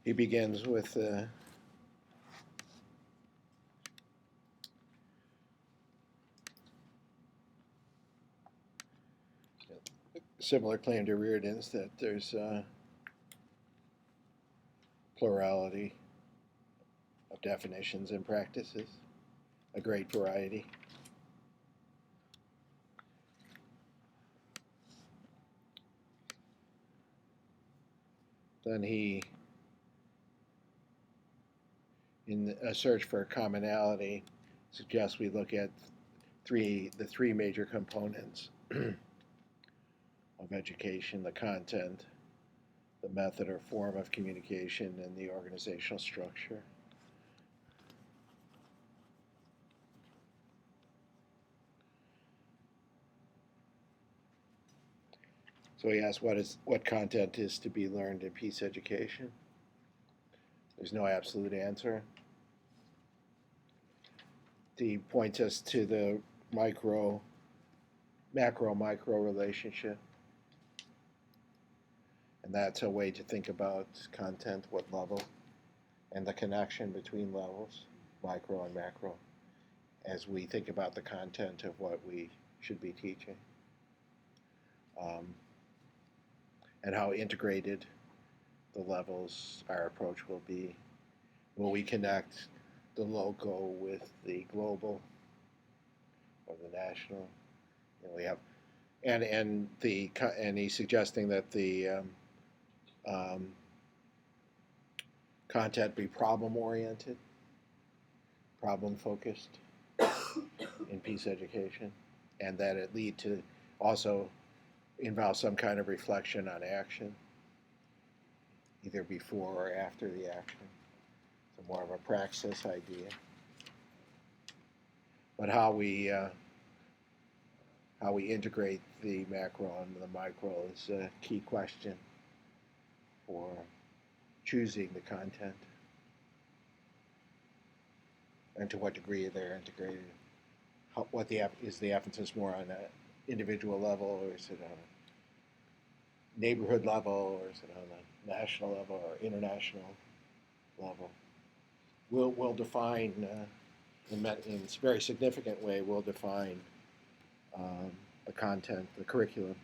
He begins with a similar claim to Reardon's that there's a plurality of definitions and practices, a great variety. Then he, in a search for commonality, suggests we look at the three major components of education: the content, the method or form of communication, and the organizational structure. So he asks what content is to be learned in peace education. There's no absolute answer. He points us to the macro-micro relationship. And that's a way to think about content, what level, and the connection between levels, micro and macro, as we think about the content of what we should be teaching. And how integrated the levels, our approach will be. Will we connect the local with the global or the national? We have, and he's suggesting that the content be problem-oriented, problem-focused in peace education, and that it lead to also involve some kind of reflection on action, either before or after the action. So more of a praxis idea. But how we integrate the macro and the micro is a key question for choosing the content, and to what degree they're integrated. Is the emphasis more on an individual level, or is it on a neighborhood level, or is it on a national level or international level? We'll define, in a very significant way, we'll define the content, the curriculum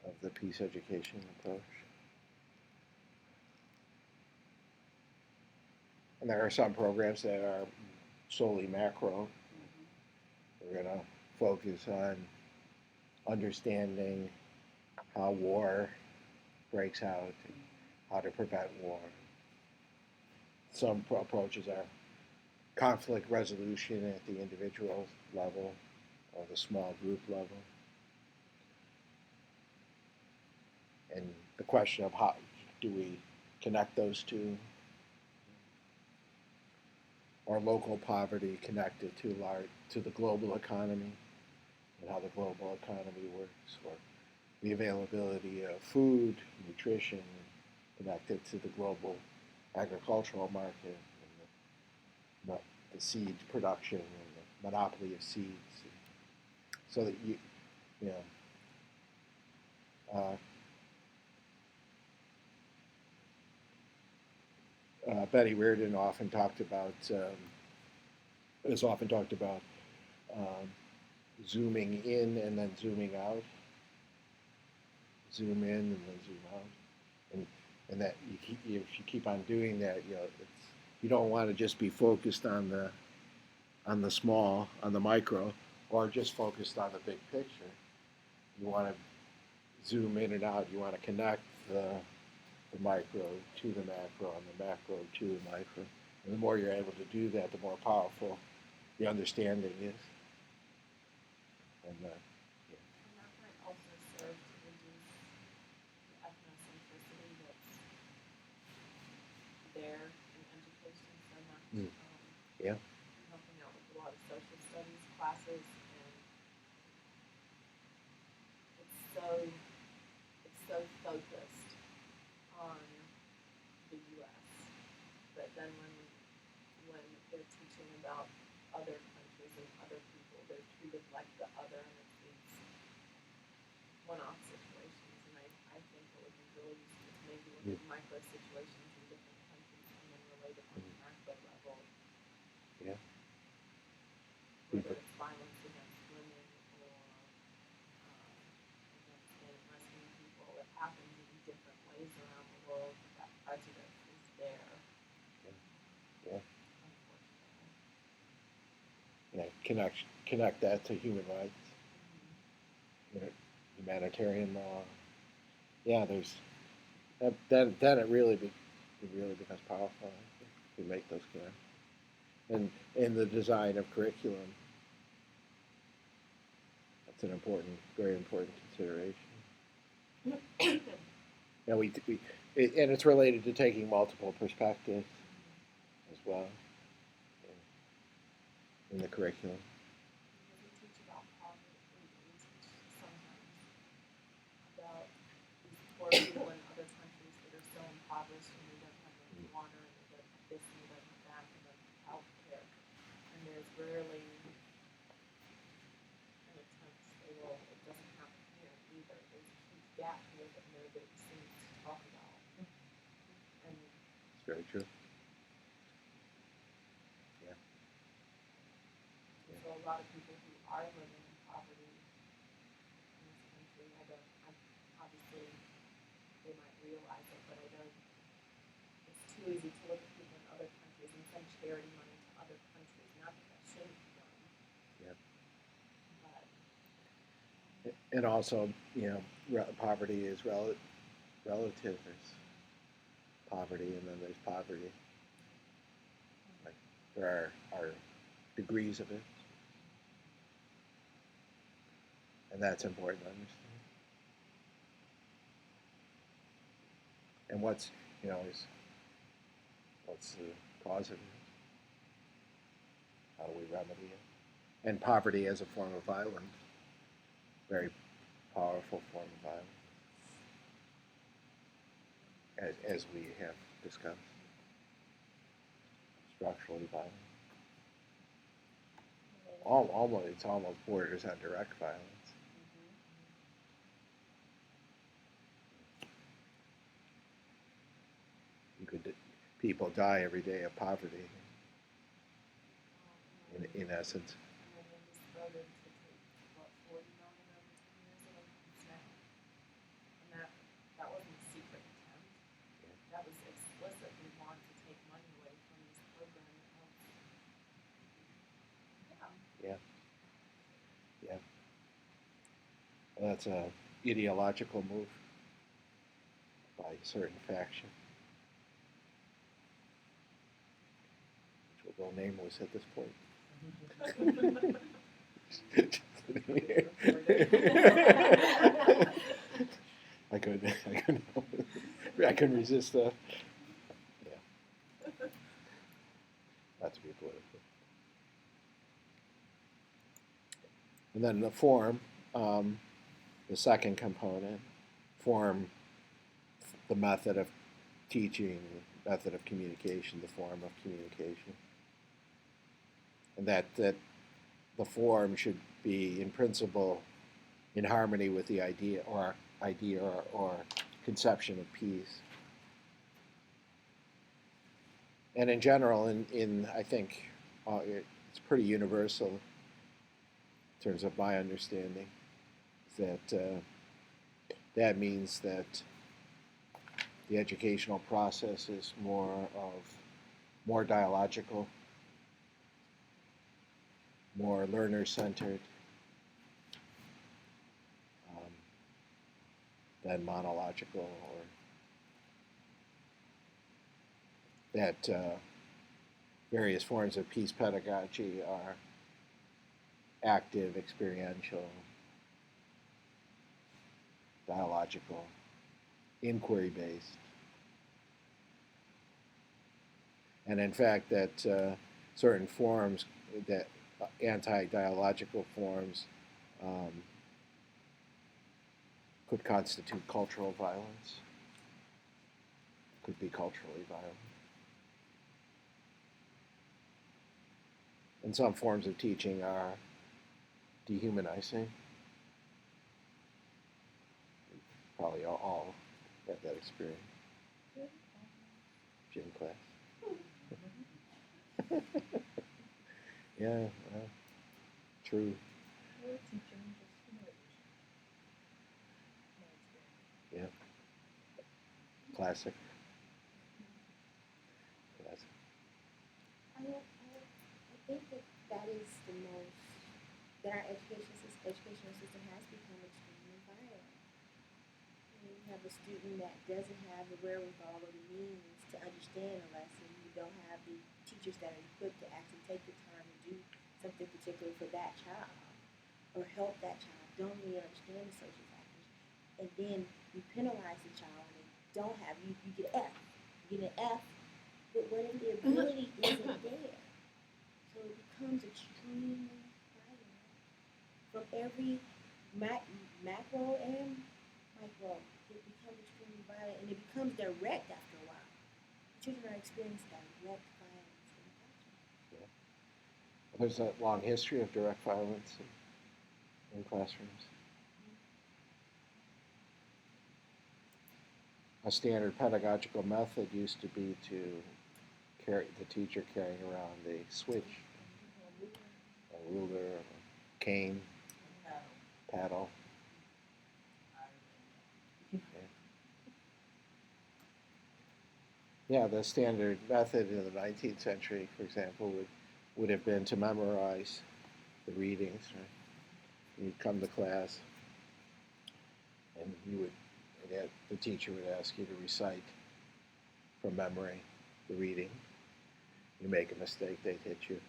of the peace education approach. And there are some programs that are solely macro. We're going to focus on understanding how war breaks out, and how to prevent war. Some approaches are conflict resolution at the individual level or the small group level. And the question of how do we connect those two? Or local poverty connected to the global economy, and how the global economy works, or the availability of food, nutrition, connected to the global agricultural market, and the seed production, and the monopoly of seeds, so that Betty Reardon often talked about zooming in and then zooming out, zoom in and then zoom out, and that if you keep on doing that, you don't want to just be focused on the small, on the micro, or just focused on the big picture. You want to zoom in and out. You want to connect the micro to the macro and the macro to the micro. And the more you're able to do that, the more powerful the understanding is. And that might also serve to reduce the ethnocentricity that's there in education so much. Yeah. Helping out with a lot of social studies classes, and it's so focused on the U.S. But then when they're teaching about other countries and other people, they're treated like the other, and it's these one-off situations. And I think it would be really useful to micro situations in different countries and then relate it on a macro level. Yeah. Whether it's violence against women or against gay and lesbian people, it happens in different ways around the world. That prejudice is there. Yeah. Unfortunately. Connect that to human rights, humanitarian law. Yeah, there's then it really becomes powerful. I think, to make those connections. And in the design of curriculum, that's an very important consideration. And and it's related to taking multiple perspectives as well in the curriculum. Because we teach about poverty, we teach sometimes about these poor people in other countries that are so impoverished and they don't have running water and they don't have this and they don't have that and they don't have health care. And there's rarely an attempt to say, well, it doesn't happen here either. There's a huge gap here that nobody seems to talk about. And It's very true. so a lot of people who are living in poverty in this country, obviously they might realize it, but I don't, it's too easy to look at people in other countries and send charity money to other countries. Not that that shouldn't be done. Yeah. But And also, poverty is relative. There's poverty, and then there's poverty. Like there are degrees of it, and that's important to understand. And what's the cause of it? How do we remedy it? And poverty as a form of violence, very powerful form of violence, as we have discussed, structurally violent. It's almost borders on direct violence. People die every day of poverty. In essence. and then they just voted to take, what, 40 million over 10 years of incomes now. And that wasn't a secret attempt. That was explicit. We want to take money away from this program of, Yeah. Well, that's a ideological move by a certain faction, which will go nameless at this point. I couldn't resist that. Yeah. Not to be political. And then the form, the second component, form, the method of teaching, the method of communication, the form of communication. And that the form should be, in principle, in harmony with the idea or conception of peace. And in general, I think it's pretty universal in terms of my understanding that that means that the educational process is more dialogical, more learner-centered than monological, or that various forms of peace pedagogy are active, experiential, dialogical, inquiry-based. And in fact, that certain forms, that anti-dialogical forms, could constitute cultural violence, could be culturally violent. And some forms of teaching are dehumanizing. Probably all had that experience. Gym class. Yeah, well, true. Or teaching, just my experience. Yeah. Classic. Classic. I think that that is the most, that our educational system has become extremely violent. When you have a student that doesn't have the wherewithal or the means to understand a lesson, you don't have the teachers that are equipped to actually take the time to do something particular for that child or help that child, don't really understand the social factors, and then you penalize the child and they don't have, you get an F. You get an F, but what if the ability isn't there? So it becomes extremely violent from every macro and micro. It becomes extremely violent and it becomes direct after a while. Children are experiencing direct violence in the classroom. Yeah. There's a long history of direct violence in classrooms. A standard pedagogical method used to be to carry the teacher carrying around a switch, a ruler, a cane, paddle. Yeah, the standard method in the 19th century, for example, would have been to memorize the readings. Right? You'd come to class, and the teacher would ask you to recite from memory the reading. You make a mistake, they'd hit you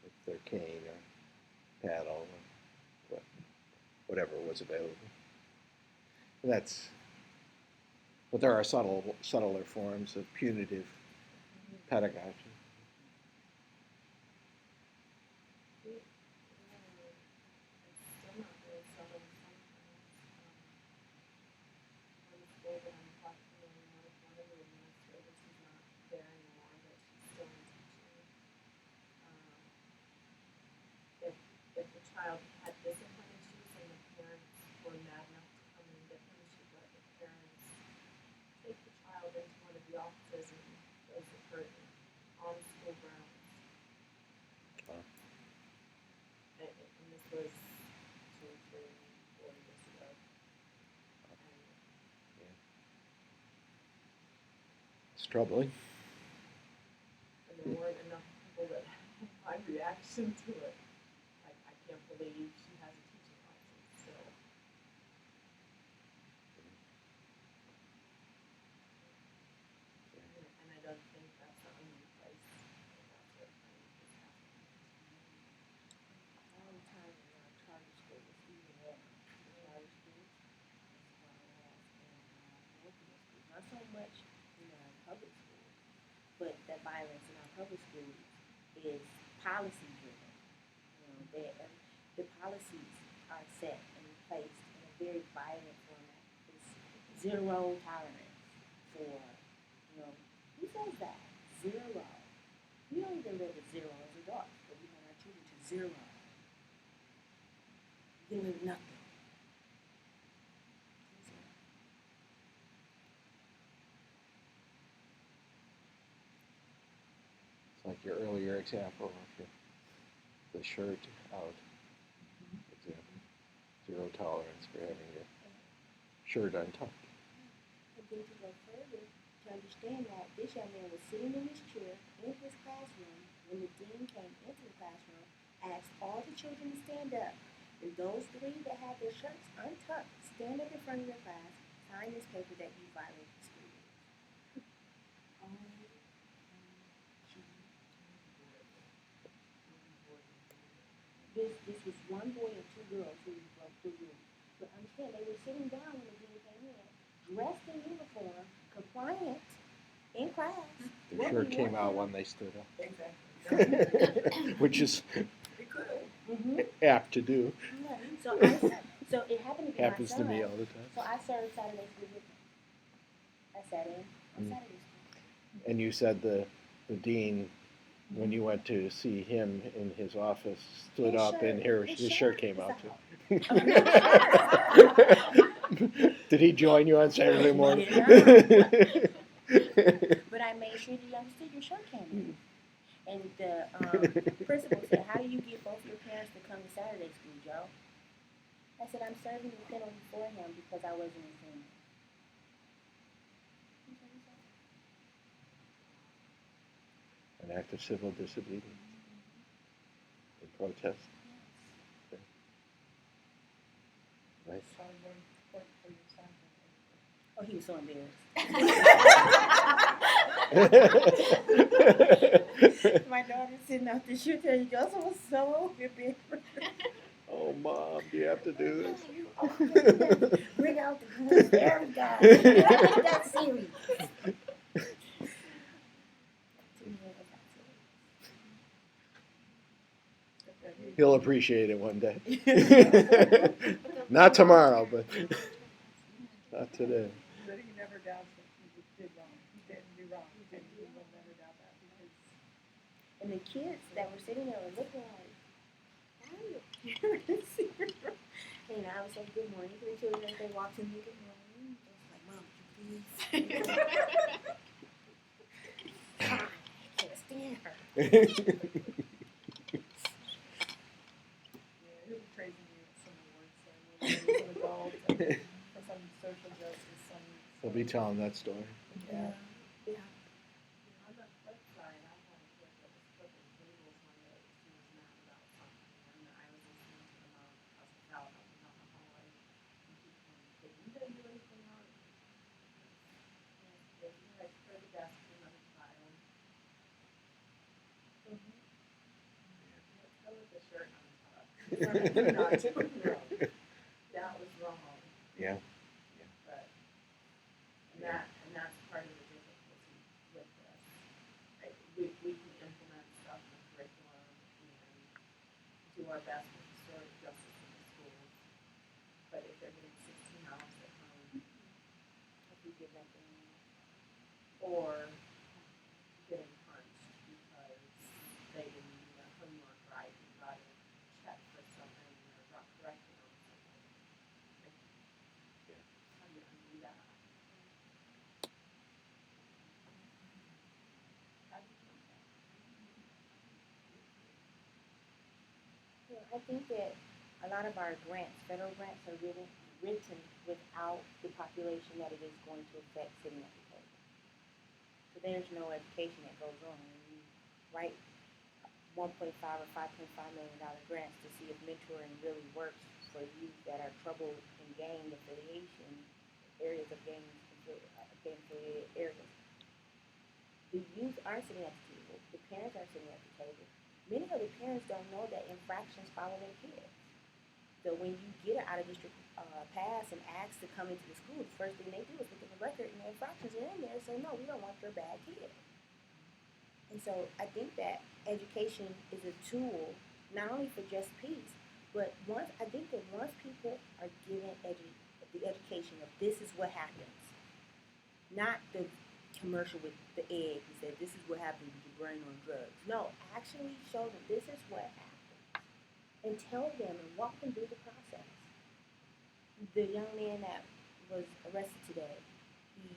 with their cane or paddle or whatever was available. And but there are subtler forms of punitive pedagogy. If the child had discipline issues and the parents were mad enough to come and get them, she'd let the parents take the child into one of the offices and close the curtain on school grounds. Wow. And this was 2, 3, 4 years ago. It's troubling. And there weren't enough people that had my reaction to it. I can't believe she has a teaching license still. And I don't think that's the only place that's what is happening. All the time in our charter schools, even at charter schools, as well as in local schools. Not so much in our public schools, but the violence in our public schools is policy driven. The policies are set and placed in a very violent format. It's zero tolerance for, who says that? Zero. We don't even live at zero as adults, but we want our children to zero. You live nothing. It's like your earlier example of the shirt out example. Zero tolerance for having your shirt untucked. And then to go further, to understand that this young man was sitting in his chair in his classroom when the dean came into the classroom, asked all the children to stand up, and those 3 that had their shirts untucked stand up in front of your class, sign this paper that you violated the school rules. This was 1 boy and 2 girls who broke the rules. But understand, they were sitting down when the dean came in, dressed in uniform, compliant, in class. The shirt came out when they stood up. Exactly. Which is Mm-hmm. apt to do. Yeah. So it happened to be Happens my to son. me all the time. So I served Saturday school with him. I sat in on Saturday school. And you said the dean, when you went to see him in his office, stood His up shirt- and his his shirt shirt came was out too. Did he join you on Saturday morning? principal said, "How do you get both your parents to come to Saturday school, Joe?" I said, "I'm serving the penalty for him because I wasn't a senior." An act of civil disobedience. In protest. Yes. Right. So then, for your son. Oh, he was so embarrassed. My daughter sitting out there, she'll tell you, Joseph was so embarrassed. Oh, Mom, do you have to do this? Bring out the guns, every guy. That's serious. He'll appreciate it one day. Not tomorrow, but not today. But he never doubts that he did wrong. He didn't do wrong. And he will never doubt that because. And the kids that were sitting there were looking like, "How are your parents here?" And I was like, "Good morning" to the children as they walked in. Good morning. I was like, "Mom, please." God, I can't stand her. He'll be praising you at some awards ceremony as an adult for some social justice, some. He'll be telling that story. Yeah. Yeah. On the flip side, I had a kid that was flipping tables one day because he was mad about something, and I was listening to the mom cuss us out down the hallway, and she told me, "Kid, you didn't do anything wrong." Yes, kid, you had to throw the desk to another child. Let's go with the shirt untucked. You're not doing wrong. That was wrong. Yeah. But and that's part of the difficulty with this. We can implement stuff in the curriculum and do our best with historic justice in the schools. But if they're getting 16 hours at home, If you give that to me. or getting punched because they didn't do their homework right and got a check for something or got corrected on something, how do you undo that? How do you do that? Well, I think that a lot of our grants, federal grants, are written without the population that it is going to affect sitting at the table. So there's no education that goes on. When you write 1.5 or $5.5 million grants to see if mentoring really works for youth that are troubled in gang affiliation, areas of gang affiliated areas. The youth are sitting at the table. The parents are sitting at the table. Many of the parents don't know that infractions follow their kids. So when you get an out-of-district pass and ask to come into the school, the first thing they do is look at the record and the infractions are in there and say, "No, we don't want your bad kid." And so I think that education is a tool not only for just peace, but I think that once people are given the education of this is what happens, not the commercial with the egg who said this is what happens with your brain on drugs. No, actually show them this is what happens and tell them and walk them through the process. The young man that was arrested today, he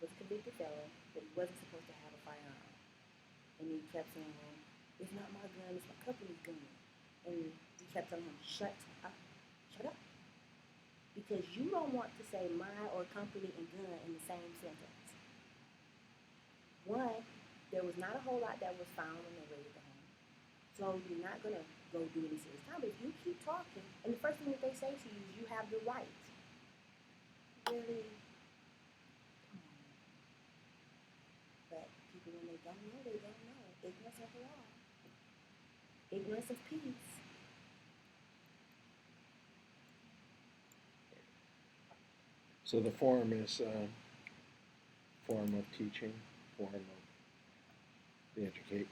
was a convicted felon, but he wasn't supposed to have a firearm. And he kept saying, "Well, it's not my gun, it's my company's gun." And he kept telling him, "Shut up, shut up." Because you don't want to say my or company and gun in the same sentence. One, there was not a whole lot that was found when they raided the home. So you're not going to go do any serious time. But if you keep talking, and the first thing that they say to you is you have the right. Really? Come on. But people, when they don't know, they don't know. Ignorance of the law. Ignorance of peace. So the form is form of teaching, form of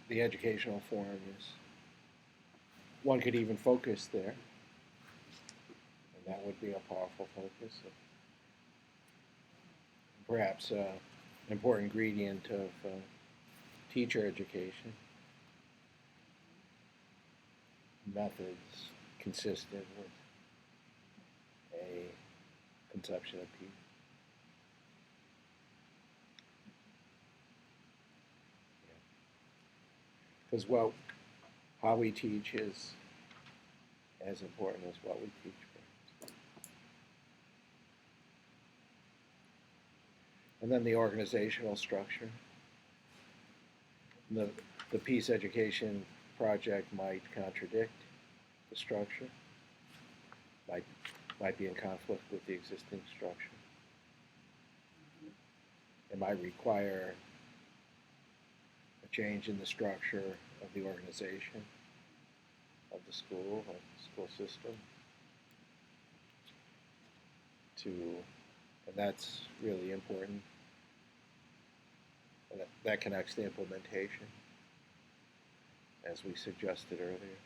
the educational form is, one could even focus there, and that would be a powerful focus. Perhaps an important ingredient of teacher education. Methods consistent with a conception of peace. Because, well, how we teach is as important as what we teach. And then the organizational structure. The peace education project might contradict the structure, might be in conflict with the existing structure. It might require a change in the structure of the organization of the school system and that's really important. And that connects to implementation, as we suggested earlier.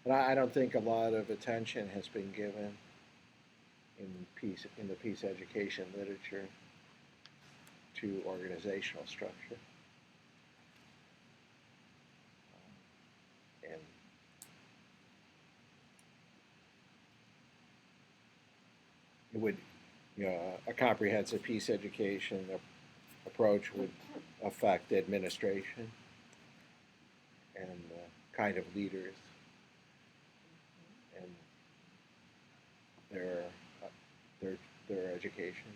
And I don't think a lot of attention has been given in the peace education literature to organizational structure. And it would, a comprehensive peace education approach would affect administration and kind of leaders and their education,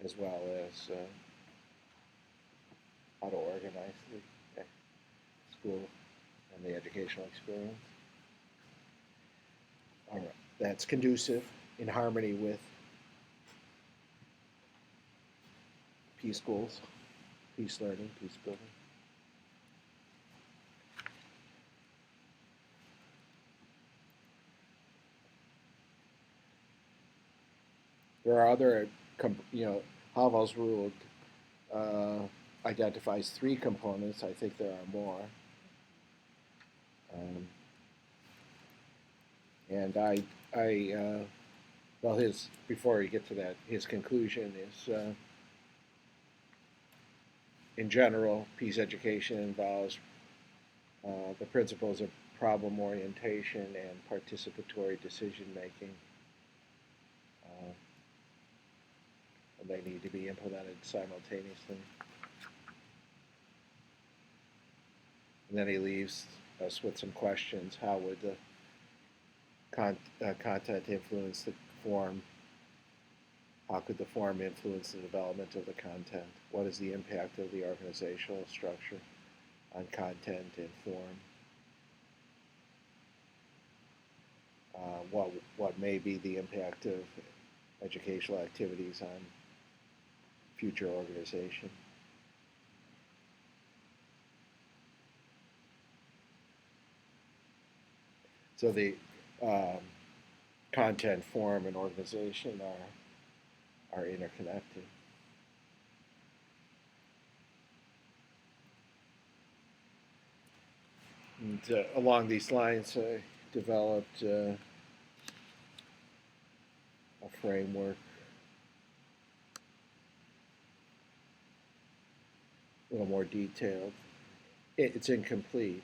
as well as how to organize the school and the educational experience. All right, that's conducive, in harmony with peace goals, peace learning, peace building. There are other, Haavelsrud identifies 3 components. I think there are more. And before we get to that, his conclusion is, in general, peace education involves the principles of problem orientation and participatory decision making. And they need to be implemented simultaneously. And then he leaves us with some questions. How would the content influence the form? How could the form influence the development of the content? What is the impact of the organizational structure on content and form? What may be the impact of educational activities on future organization? So the content, form, and organization are interconnected. And along these lines, I developed a framework, a little more detailed. It's incomplete,